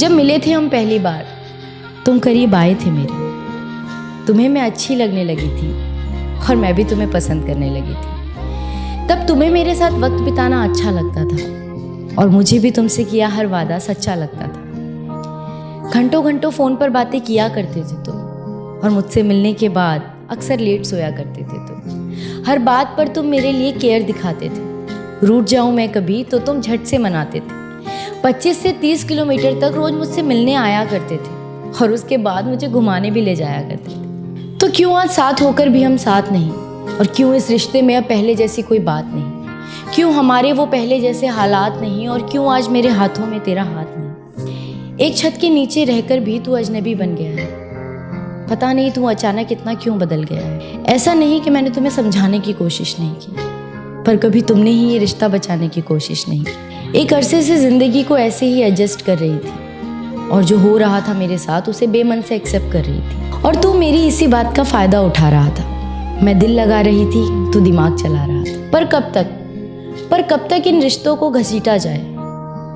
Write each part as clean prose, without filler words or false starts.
जब मिले थे हम पहली बार, तुम करीब आए थे मेरे। तुम्हें मैं अच्छी लगने लगी थी और मैं भी तुम्हें पसंद करने लगी थी। तब तुम्हें मेरे साथ वक्त बिताना अच्छा लगता था और मुझे भी तुमसे किया हर वादा सच्चा लगता था। घंटों घंटों फ़ोन पर बातें किया करते थे तुम और मुझसे मिलने के बाद अक्सर लेट सोया करते थे तुम। हर बात पर तुम मेरे लिए केयर दिखाते थे। रूठ जाऊं मैं कभी तो तुम झट से मनाते थे। 25 से 30 किलोमीटर तक रोज मुझसे मिलने आया करते थे और उसके बाद मुझे घुमाने भी ले जाया करते थे। तो क्यों आज साथ होकर भी हम साथ नहीं, और क्यों इस रिश्ते में अब पहले जैसी कोई बात नहीं? क्यों हमारे वो पहले जैसे हालात नहीं, और क्यों आज मेरे हाथों में तेरा हाथ नहीं? एक छत के नीचे रहकर भी तू अजनबी बन गया है। पता नहीं तू अचानक इतना क्यों बदल गया है। ऐसा नहीं कि मैंने तुम्हें समझाने की कोशिश नहीं की, पर कभी तुमने ही ये रिश्ता बचाने की कोशिश नहीं की। एक अरसे से जिंदगी को ऐसे ही एडजस्ट कर रही थी और जो हो रहा था मेरे साथ उसे बेमन से एक्सेप्ट कर रही थी, और तू मेरी इसी बात का फायदा उठा रहा था। मैं दिल लगा रही थी, तू दिमाग चला रहा था। पर कब तक इन रिश्तों को घसीटा जाए?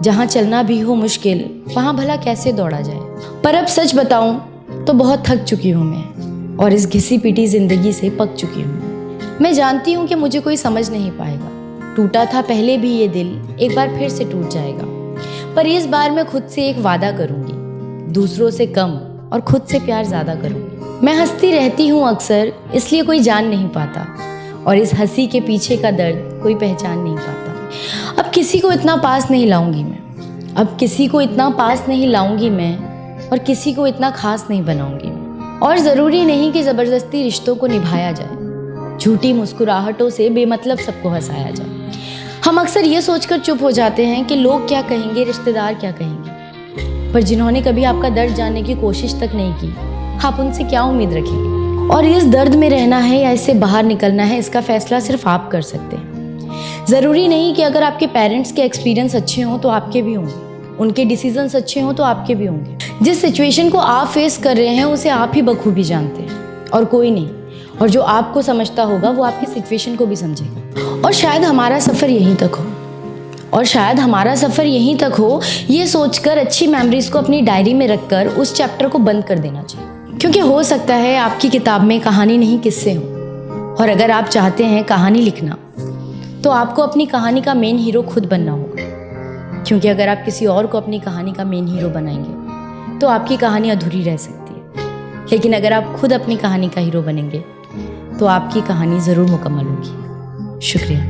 जहाँ चलना भी हो मुश्किल, वहाँ भला कैसे दौड़ा जाए? पर अब सच बताऊं तो बहुत थक चुकी हूँ मैं, और इस घिसी पिटी जिंदगी से पक चुकी हूँ। मैं जानती हूँ कि मुझे कोई समझ नहीं पाएगा। टूटा था पहले भी ये दिल, एक बार फिर से टूट जाएगा। पर इस बार मैं खुद से एक वादा करूंगी, दूसरों से कम और खुद से प्यार ज्यादा करूंगी। मैं हंसती रहती हूँ अक्सर, इसलिए कोई जान नहीं पाता, और इस हंसी के पीछे का दर्द कोई पहचान नहीं पाता। अब किसी को इतना पास नहीं लाऊंगी मैं, अब किसी को इतना पास नहीं लाऊंगी मैं, और किसी को इतना खास नहीं बनाऊंगी मैं। और ज़रूरी नहीं कि ज़बरदस्ती रिश्तों को निभाया जाए, झूठी मुस्कुराहटों से बेमतलब सबको हंसाया जाए। हम अक्सर ये सोचकर चुप हो जाते हैं कि लोग क्या कहेंगे, रिश्तेदार क्या कहेंगे, पर जिन्होंने कभी आपका दर्द जानने की कोशिश तक नहीं की, आप उनसे क्या उम्मीद रखेंगे? और इस दर्द में रहना है या इससे बाहर निकलना है, इसका फैसला सिर्फ आप कर सकते हैं। ज़रूरी नहीं कि अगर आपके पेरेंट्स के एक्सपीरियंस अच्छे हों तो आपके भी होंगे, उनके डिसीजंस अच्छे हों तो आपके भी होंगे। जिस सिचुएशन को आप फेस कर रहे हैं उसे आप ही बखूबी जानते हैं और कोई नहीं, और जो आपको समझता होगा वो आपकी सिचुएशन को भी समझेगा। और शायद हमारा सफ़र यहीं तक हो, ये सोचकर अच्छी मेमोरीज को अपनी डायरी में रखकर उस चैप्टर को बंद कर देना चाहिए। क्योंकि हो सकता है आपकी किताब में कहानी नहीं किस्से हों, और अगर आप चाहते हैं कहानी लिखना तो आपको अपनी कहानी का मेन हीरो खुद बनना होगा। क्योंकि अगर आप किसी और को अपनी कहानी का मेन हीरो बनाएंगे तो आपकी कहानी अधूरी रह सकती है, लेकिन अगर आप खुद अपनी कहानी का हीरो बनेंगे तो आपकी कहानी ज़रूर मुकम्मल होगी। शुक्रिया।